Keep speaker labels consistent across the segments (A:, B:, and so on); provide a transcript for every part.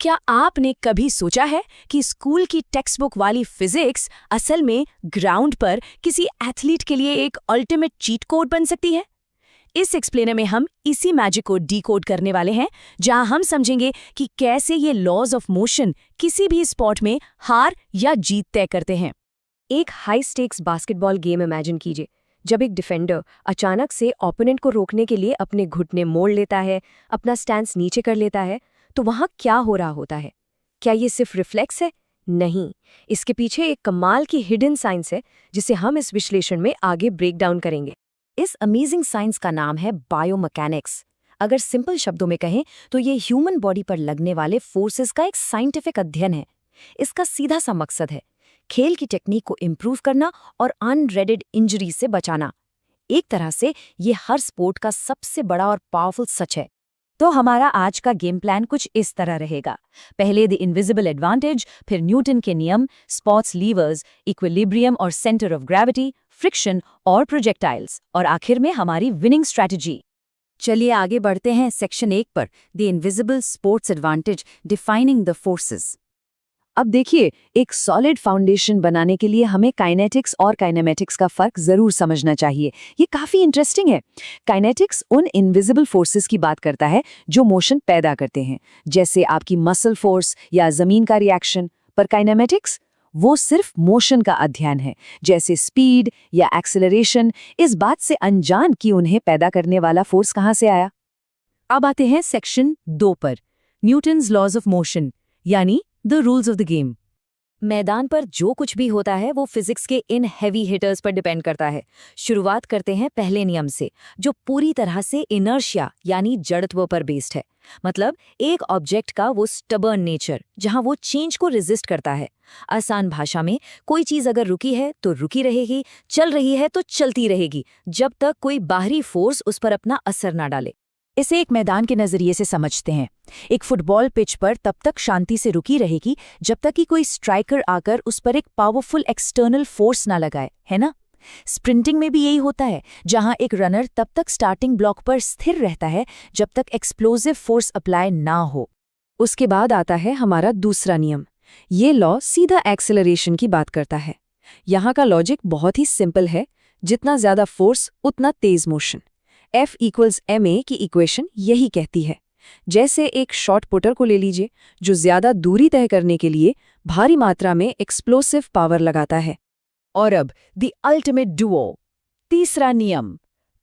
A: क्या आपने कभी सोचा है कि स्कूल की टेक्स्ट बुक वाली फिजिक्स असल में ग्राउंड पर किसी एथलीट के लिए एक अल्टीमेट चीट कोड बन सकती है? इस एक्सप्लेनर में हम इसी मैजिक को डीकोड करने वाले हैं, जहां हम समझेंगे कि कैसे ये लॉज ऑफ मोशन किसी भी स्पोर्ट में हार या जीत तय करते हैं।
B: एक high stakes basketball game imagine कीजिए, जब एक डिफेंडर अचानक से ओपोनेंट को रोकने के लिए अपने घुटने मोड़ लेता है, अपना स्टैंस नीचे कर लेता है, तो वहां क्या हो रहा होता है? क्या ये सिर्फ रिफ्लेक्स है? नहीं, इसके पीछे एक कमाल की हिडन साइंस है, जिसे हम इस विश्लेषण में आगे ब्रेक डाउन करेंगे। इस अमेजिंग साइंस का नाम है बायोमैकेनिक्स। अगर सिंपल शब्दों में कहें तो ये ह्यूमन बॉडी पर लगने वाले फोर्सेस का एक साइंटिफिक अध्ययन है। इसका सीधा सा मकसद है खेल की टेक्निक को इम्प्रूव करना और अनरेडेड इंजरी से बचाना। एक तरह से ये हर स्पोर्ट का सबसे बड़ा और पावरफुल सच है।
C: तो हमारा आज का गेम प्लान कुछ इस तरह रहेगा। पहले द इनविजिबल एडवांटेज, फिर न्यूटन के नियम, स्पोर्ट्स लीवर्स, इक्विलिब्रियम और सेंटर ऑफ ग्रेविटी, फ्रिक्शन और प्रोजेक्टाइल्स, और आखिर में हमारी विनिंग स्ट्रैटेजी। चलिए आगे बढ़ते हैं सेक्शन 1 पर, the invisible sports advantage, defining the forces. अब देखिए, एक सॉलिड फाउंडेशन बनाने के लिए हमें काइनेटिक्स और काइनेमेटिक्स का फर्क जरूर समझना चाहिए। ये काफी इंटरेस्टिंग है। काइनेटिक्स उन इनविजिबल फोर्सेस की बात करता है जो मोशन पैदा करते हैं, जैसे आपकी मसल फोर्स या जमीन का रिएक्शन। पर काइनेमेटिक्स वो सिर्फ मोशन का अध्ययन है, जैसे स्पीड या एक्सेलरेशन, इस बात से अनजान कि उन्हें पैदा करने वाला फोर्स कहाँ से आया। अब आते हैं सेक्शन 2 पर, न्यूटन्स लॉज ऑफ मोशन, यानी the rules of the game. मैदान पर जो कुछ भी होता है वो फिजिक्स के इन हैवी हिटर्स पर डिपेंड करता है। शुरुआत करते हैं पहले नियम से, जो पूरी तरह से इनर्शिया यानी जड़त्व पर बेस्ड है। मतलब एक ऑब्जेक्ट का वो स्टबर्न नेचर, जहां वो चेंज को रेजिस्ट करता है। आसान भाषा में, कोई चीज अगर रुकी है तो रुकी रहेगी, चल रही है तो चलती रहेगी, जब तक कोई बाहरी फोर्स उस पर अपना असर ना डाले। इसे एक मैदान के नजरिए से समझते हैं। एक फुटबॉल पिच पर तब तक शांति से रुकी रहेगी जब तक कि कोई स्ट्राइकर आकर उस पर एक पावरफुल एक्सटर्नल फोर्स ना लगाए, है ना? स्प्रिंटिंग में भी यही होता है, जहां एक रनर तब तक स्टार्टिंग ब्लॉक पर स्थिर रहता है जब तक एक्सप्लोसिव फोर्स अप्लाई ना हो। उसके बाद आता है हमारा दूसरा नियम। ये लॉ सीधा एक्सेलरेशन की बात करता है। यहाँ का लॉजिक बहुत ही सिंपल है, जितना ज्यादा फोर्स उतना तेज मोशन। F = ma की इक्वेशन यही कहती है। जैसे एक शॉट पुटर को ले लीजिए, जो ज्यादा दूरी तय करने के लिए भारी मात्रा में एक्सप्लोसिव पावर लगाता है। और अब द अल्टीमेट डुओ, तीसरा नियम,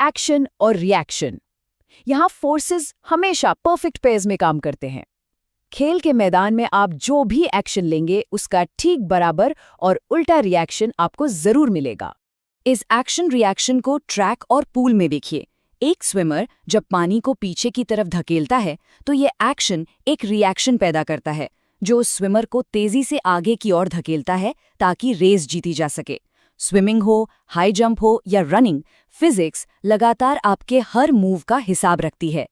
C: एक्शन और रिएक्शन। यहाँ फोर्सेस हमेशा परफेक्ट पेयर्स में काम करते हैं। खेल के मैदान में आप जो भी एक्शन लेंगे उसका ठीक बराबर और उल्टा रिएक्शन आपको जरूर मिलेगा। इस एक्शन रिएक्शन को ट्रैक और पूल में देखिए। एक स्विमर जब पानी को पीछे की तरफ धकेलता है तो ये एक्शन एक रिएक्शन पैदा करता है, जो उस स्विमर को तेजी से आगे की ओर धकेलता है ताकि रेस जीती जा सके। स्विमिंग हो, हाई जंप हो या रनिंग, फिजिक्स लगातार आपके हर मूव का हिसाब रखती है।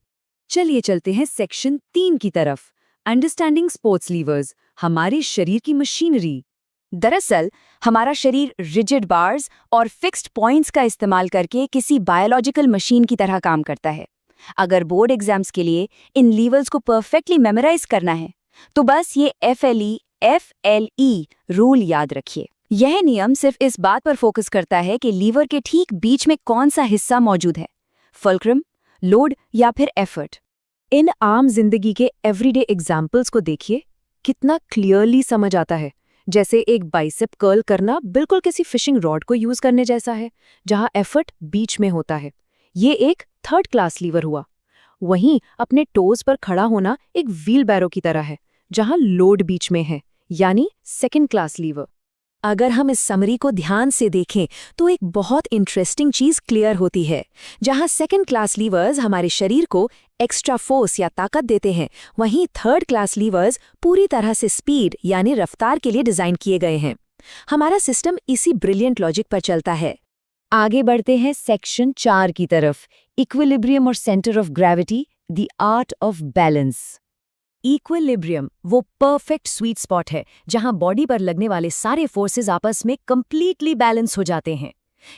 C: चलिए चलते हैं सेक्शन 3 की तरफ, अंडरस्टैंडिंग स्पोर्ट्स लीवर्स, हमारे शरीर की मशीनरी। दरअसल हमारा शरीर रिजिड बार्स और फिक्स्ड पॉइंट्स का इस्तेमाल करके किसी बायोलॉजिकल मशीन की तरह काम करता है। अगर बोर्ड एग्जाम्स के लिए इन लीवर्स को परफेक्टली मेमोराइज करना है तो बस ये FLE रूल याद रखिए। यह नियम सिर्फ इस बात पर फोकस करता है कि लीवर के ठीक बीच में कौन सा हिस्सा मौजूद है, फुलक्रम, लोड या फिर एफर्ट। इन आम जिंदगी के एवरीडे एग्जाम्पल्स को देखिए, कितना क्लियरली समझ आता है। जैसे एक बाइसेप कर्ल करना बिल्कुल किसी फिशिंग रॉड को यूज करने जैसा है, जहां एफर्ट बीच में होता है। ये एक 3rd क्लास लीवर हुआ। वहीं अपने टोज पर खड़ा होना एक व्हील बैरो की तरह है, जहां लोड बीच में है, यानी 2nd क्लास लीवर। अगर हम इस समरी को ध्यान से देखें तो एक बहुत इंटरेस्टिंग चीज क्लियर होती है। जहां 2nd क्लास लीवर्स हमारे शरीर को एक्स्ट्रा फोर्स या ताकत देते हैं, वहीं 3rd क्लास लीवर्स पूरी तरह से स्पीड यानी रफ्तार के लिए डिजाइन किए गए हैं। हमारा सिस्टम इसी ब्रिलियंट लॉजिक पर चलता है। आगे बढ़ते हैं सेक्शन 4 की तरफ, इक्विलिब्रियम और centre of gravity, the art of balance. Equilibrium वो परफेक्ट स्वीट स्पॉट है जहां बॉडी पर लगने वाले सारे फोर्सेस आपस में कंप्लीटली बैलेंस हो जाते हैं।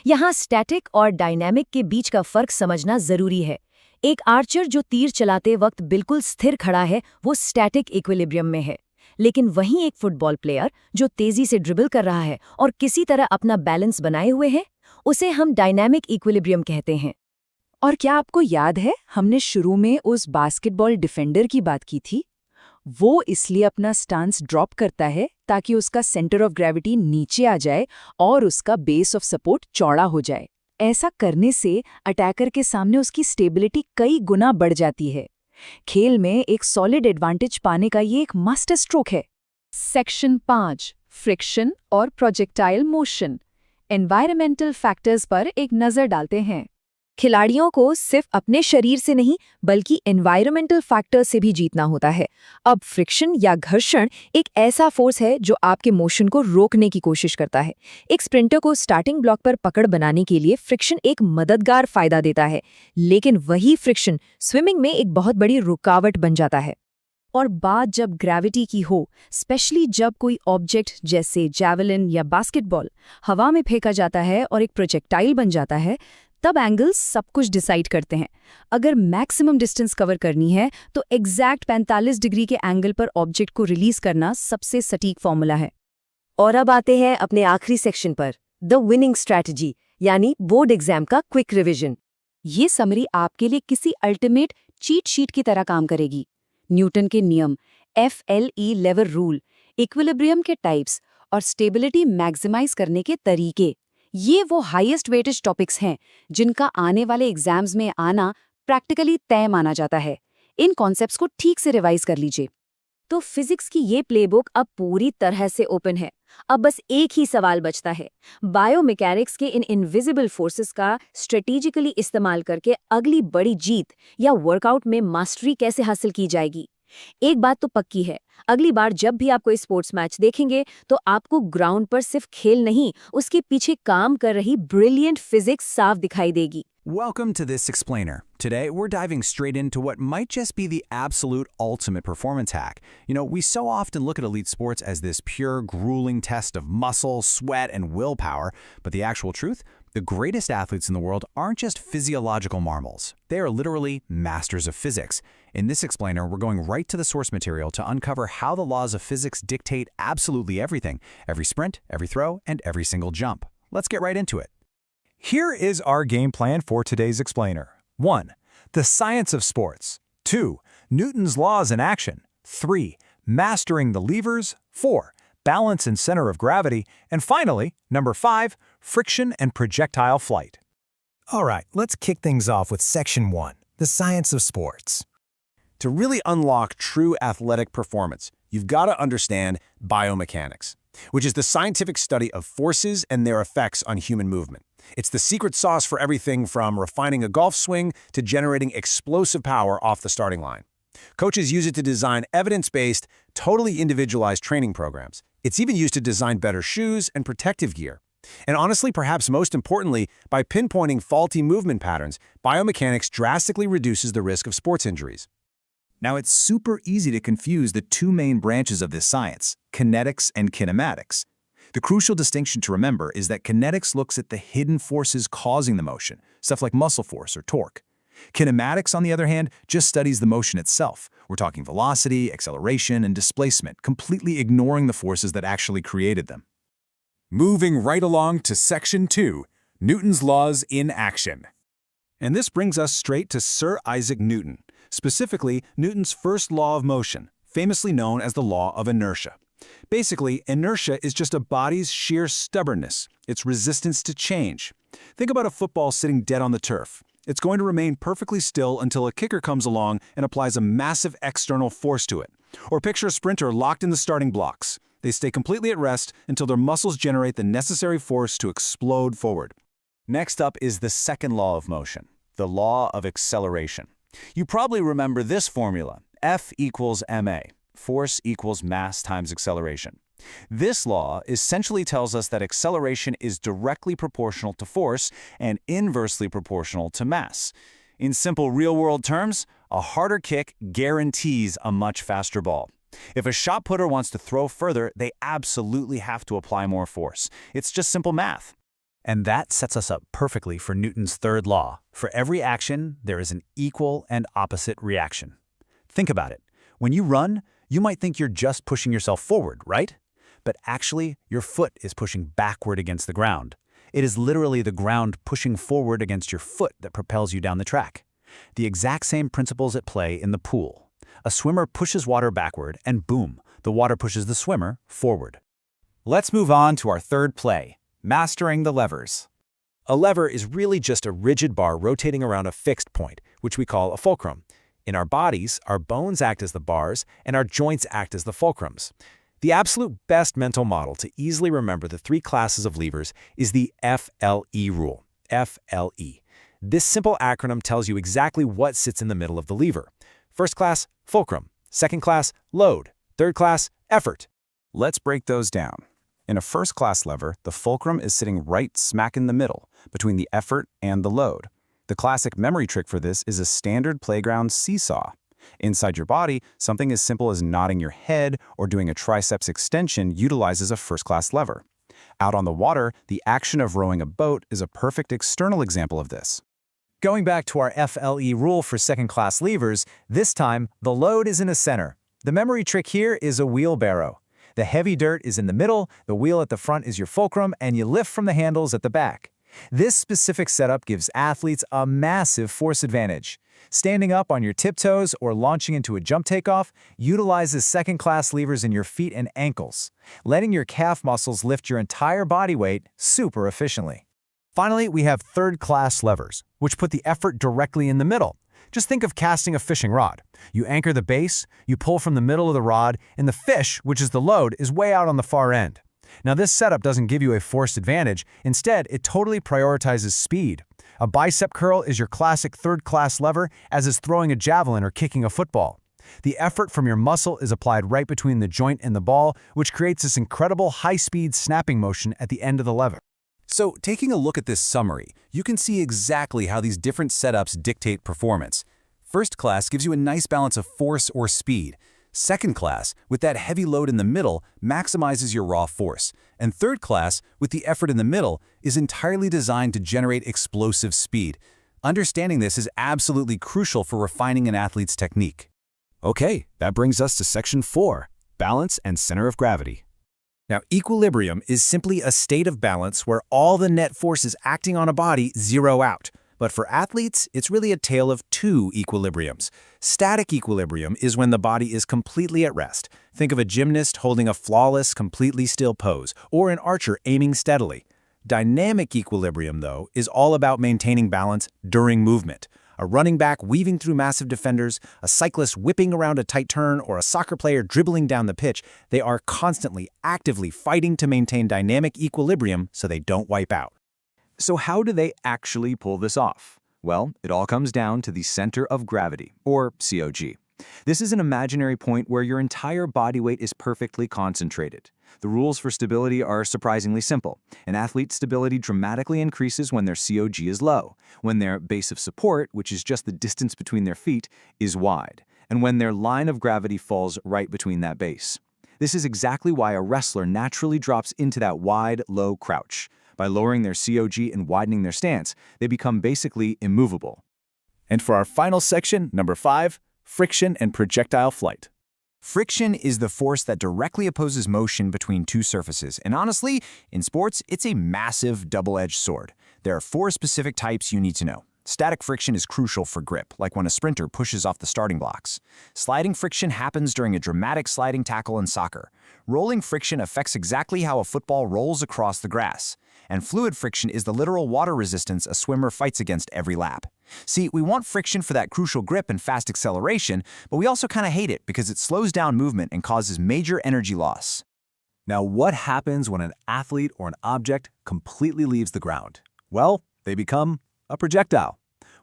C: यहाँ स्टैटिक और डायनामिक के बीच का फर्क समझना जरूरी है।
B: एक आर्चर जो तीर चलाते वक्त बिल्कुल स्थिर खड़ा है वो स्टैटिक इक्विलिब्रियम में है, लेकिन वहीं एक फुटबॉल प्लेयर जो तेजी से ड्रिबल कर रहा है और किसी तरह अपना बैलेंस बनाए हुए है, उसे हम डायनामिक इक्विलिब्रियम कहते हैं।
C: और क्या आपको याद है हमने शुरू में उस बास्केटबॉल डिफेंडर की बात की थी? वो इसलिए अपना स्टांस ड्रॉप करता है ताकि उसका सेंटर ऑफ ग्रेविटी नीचे आ जाए और उसका बेस ऑफ सपोर्ट चौड़ा हो जाए। ऐसा करने से अटैकर के सामने उसकी स्टेबिलिटी कई गुना बढ़ जाती है। खेल में एक सॉलिड एडवांटेज पाने का ये एक मास्टर स्ट्रोक है। सेक्शन 5 फ्रिक्शन और प्रोजेक्टाइल मोशन। एनवायरमेंटल फैक्टर्स पर एक नज़र डालते हैं।
B: खिलाड़ियों को सिर्फ अपने शरीर से नहीं बल्कि एनवायरमेंटल फैक्टर से भी जीतना होता है। अब फ्रिक्शन या घर्षण एक ऐसा फोर्स है जो आपके मोशन को रोकने की कोशिश करता है। एक स्प्रिंटर को स्टार्टिंग ब्लॉक पर पकड़ बनाने के लिए फ्रिक्शन एक मददगार फायदा देता है, लेकिन वही फ्रिक्शन स्विमिंग में एक बहुत बड़ी रुकावट बन जाता है। और बात जब ग्रेविटी की हो, स्पेशली जब कोई ऑब्जेक्ट जैसे जैवलिन या बास्केटबॉल हवा में फेंका जाता है और एक प्रोजेक्टाइल बन जाता है, तब एंगल्स सब कुछ डिसाइड करते हैं। अगर मैक्सिमम डिस्टेंस कवर करनी है तो एग्जैक्ट 45 डिग्री के एंगल पर ऑब्जेक्ट को रिलीज करना सबसे सटीक फॉर्मूला है।
A: और अब आते हैं अपने आखिरी सेक्शन पर, द विनिंग स्ट्रैटेजी, यानी बोर्ड एग्जाम का क्विक रिवीजन।
C: ये समरी आपके लिए किसी अल्टीमेट चीट शीट की तरह काम करेगी। न्यूटन के नियम, FLE लेवर रूल, इक्विलिब्रियम के टाइप्स और स्टेबिलिटी मैक्सिमाइज करने के तरीके, ये वो हाईएस्ट वेटेज टॉपिक्स हैं जिनका आने वाले एग्जाम्स में आना प्रैक्टिकली तय माना जाता है। इन कॉन्सेप्ट्स को ठीक से रिवाइज कर लीजिए।
B: तो फिजिक्स की ये प्लेबुक अब पूरी तरह से ओपन है। अब बस एक ही सवाल बचता है, बायोमैकेनिक्स के इन इनविजिबल फोर्सेस का स्ट्रेटेजिकली इस्तेमाल करके अगली बड़ी जीत या वर्कआउट में मास्टरी कैसे हासिल की जाएगी। एक बात तो पक्की है, अगली बार जब भी आप कोई स्पोर्ट्स मैच देखेंगे तो आपको ग्राउंड पर सिर्फ खेल नहीं, उसके पीछे काम कर रही ब्रिलियंट फिजिक्स साफ दिखाई देगी।
D: Welcome to this explainer. Today, we're diving straight into what might just be the absolute ultimate performance hack. You know, we so often look at elite sports as this pure, grueling test of muscle, sweat, and willpower, but the actual truth? The greatest athletes in the world aren't just physiological marvels. They are literally masters of physics. In this explainer, we're going right to the source material to uncover how the laws of physics dictate absolutely everything, every sprint, every throw, and every single jump. Let's get right into it.
E: Here is our game plan for today's explainer. 1. The science of sports. 2. Newton's laws in action. 3. Mastering the levers. 4. Balance and center of gravity. And finally, number 5, friction and projectile flight.
F: All right, let's kick things off with Section 1, the science of sports.
D: To really unlock true athletic performance, you've got to understand biomechanics, which is the scientific study of forces and their effects on human movement. It's the secret sauce for everything from refining a golf swing to generating explosive power off the starting line. Coaches use it to design evidence-based, totally individualized training programs. It's even used to design better shoes and protective gear. And honestly, perhaps most importantly, by pinpointing faulty movement patterns, biomechanics drastically reduces the risk of sports injuries.
E: Now, it's super easy to confuse the two main branches of this science, kinetics and kinematics. The crucial distinction to remember is that kinetics looks at the hidden forces causing the motion, stuff like muscle force or torque. Kinematics, on the other hand, just studies the motion itself. We're talking velocity, acceleration, and displacement, completely ignoring the forces that actually created them.
D: Moving right along to Section 2, Newton's laws in action. And this brings us straight to Sir Isaac Newton, specifically Newton's first law of motion, famously known as the law of inertia. Basically, inertia is just a body's sheer stubbornness, its resistance to change. Think about a football sitting dead on the turf. It's going to remain perfectly still until a kicker comes along and applies a massive external force to it. Or picture a sprinter locked in the starting blocks. They stay completely at rest until their muscles generate the necessary force to explode forward. Next up is the second law of motion, the law of acceleration. You probably remember this formula, F equals ma. Force equals mass times acceleration. This law essentially tells us that acceleration is directly proportional to force and inversely proportional to mass. In simple real-world terms, a harder kick guarantees a much faster ball. If a shot putter wants to throw further, they absolutely have to apply more force. It's just simple math.
E: And that sets us up perfectly for Newton's third law. For every action, there is an equal and opposite reaction. Think about it. When you run, you might think you're just pushing yourself forward, right? But actually, your foot is pushing backward against the ground. It is literally the ground pushing forward against your foot that propels you down the track. The exact same principles at play in the pool. A swimmer pushes water backward, and boom, the water pushes the swimmer forward.
D: Let's move on to our third play, mastering the levers. A lever is really just a rigid bar rotating around a fixed point, which we call a fulcrum. In our bodies, our bones act as the bars, and our joints act as the fulcrums. The absolute best mental model to easily remember the three classes of levers is the FLE rule, FLE. This simple acronym tells you exactly what sits in the middle of the lever. First class, fulcrum. Second class, load. Third class, effort.
E: Let's break those down. In a first-class lever, the fulcrum is sitting right smack in the middle, between the effort and the load. The classic memory trick for this is a standard playground seesaw. Inside your body, something as simple as nodding your head or doing a triceps extension utilizes a first-class lever. Out on the water, the action of rowing a boat is a perfect external example of this.
F: Going back to our FLE rule for second-class levers, this time the load is in the center. The memory trick here is a wheelbarrow. The heavy dirt is in the middle, the wheel at the front is your fulcrum, and you lift from the handles at the back. This specific setup gives athletes a massive force advantage. Standing up on your tiptoes or launching into a jump takeoff utilizes second-class levers in your feet and ankles, letting your calf muscles lift your entire body weight super efficiently. Finally, we have third-class levers, which put the effort directly in the middle. Just think of casting a fishing rod. You anchor the base, you pull from the middle of the rod, and the fish, which is the load, is way out on the far end. Now, this setup doesn't give you a forced advantage. Instead, it totally prioritizes speed. A bicep curl is your classic third-class lever, as is throwing a javelin or kicking a football. The effort from your muscle is applied right between the joint and the ball, which creates this incredible high-speed snapping motion at the end of the lever.
D: So, taking a look at this summary, you can see exactly how these different setups dictate performance. First class gives you a nice balance of force or speed. Second class, with that heavy load in the middle, maximizes your raw force. And third class, with the effort in the middle, is entirely designed to generate explosive speed. Understanding this is absolutely crucial for refining an athlete's technique.
E: Okay, that brings us to Section 4, Balance and Center of Gravity.
F: Now, equilibrium is simply a state of balance where all the net forces acting on a body zero out. But for athletes, it's really a tale of two equilibriums. Static equilibrium is when the body is completely at rest. Think of a gymnast holding a flawless, completely still pose, or an archer aiming steadily. Dynamic equilibrium, though, is all about maintaining balance during movement. A running back weaving through massive defenders, a cyclist whipping around a tight turn, or a soccer player dribbling down the pitch, they are constantly, actively fighting to maintain dynamic equilibrium so they don't wipe out.
E: So how do they actually pull this off? Well, it all comes down to the center of gravity, or COG. This is an imaginary point where your entire body weight is perfectly concentrated. The rules for stability are surprisingly simple. An athlete's stability dramatically increases when their COG is low, when their base of support, which is just the distance between their feet, is wide, and when their line of gravity falls right between that base. This is exactly why a wrestler naturally drops into that wide, low crouch. By lowering their COG and widening their stance, they become basically immovable.
D: And for our final section, number 5, friction and projectile flight.
G: Friction is the force that directly opposes motion between two surfaces, and honestly, in sports, it's a massive double-edged sword. There are 4 specific types you need to know. Static friction is crucial for grip, like when a sprinter pushes off the starting blocks. Sliding friction happens during a dramatic sliding tackle in soccer. Rolling friction affects exactly how a football rolls across the grass. And fluid friction is the literal water resistance a swimmer fights against every lap. See, we want friction for that crucial grip and fast acceleration, but we also kind of hate it because it slows down movement and causes major energy loss.
E: Now, what happens when an athlete or an object completely leaves the ground? Well, they become a projectile.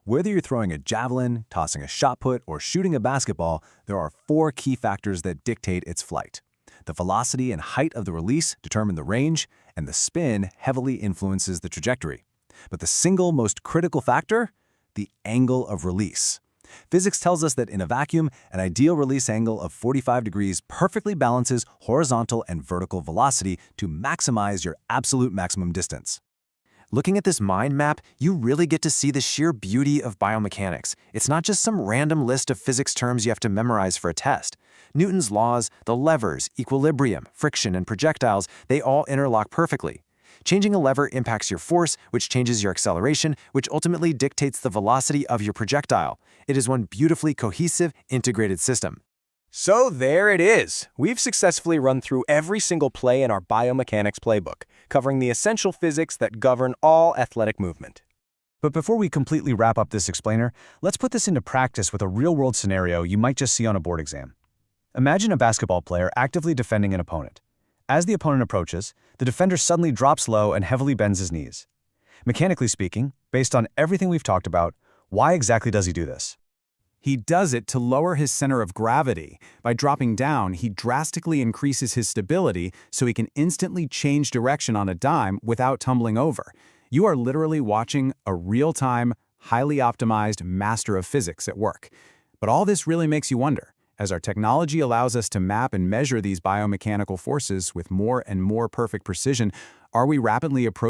E: Whether you're throwing a javelin, tossing a shot put, or shooting a basketball, there are 4 key factors that dictate its flight. The velocity and height of the release determine the range, and the spin heavily influences the trajectory. But the single most critical factor? The angle of release. Physics tells us that in a vacuum, an ideal release angle of 45 degrees perfectly balances horizontal and vertical velocity to maximize your absolute maximum distance.
G: Looking at this mind map, you really get to see the sheer beauty of biomechanics. It's not just some random list of physics terms you have to memorize for a test. Newton's laws, the levers, equilibrium, friction, and projectiles, they all interlock perfectly. Changing a lever impacts your force, which changes your acceleration, which ultimately dictates the velocity of your projectile. It is one beautifully cohesive, integrated system.
H: So there it is. We've successfully run through every single play in our biomechanics playbook, covering the essential physics that govern all athletic movement.
F: But before we completely wrap up this explainer, let's put this into practice with a real-world scenario you might just see on a board exam. Imagine a basketball player actively defending an opponent. As the opponent approaches, the defender suddenly drops low and heavily bends his knees. Mechanically speaking, based on everything we've talked about, why exactly does he do this?
D: He does it to lower his center of gravity. By dropping down, he drastically increases his stability so he can instantly change direction on a dime without tumbling over. You are literally watching a real-time, highly optimized master of physics at work. But all this really makes you wonder, as our technology allows us to map and measure these biomechanical forces with more and more perfect precision, are we rapidly approaching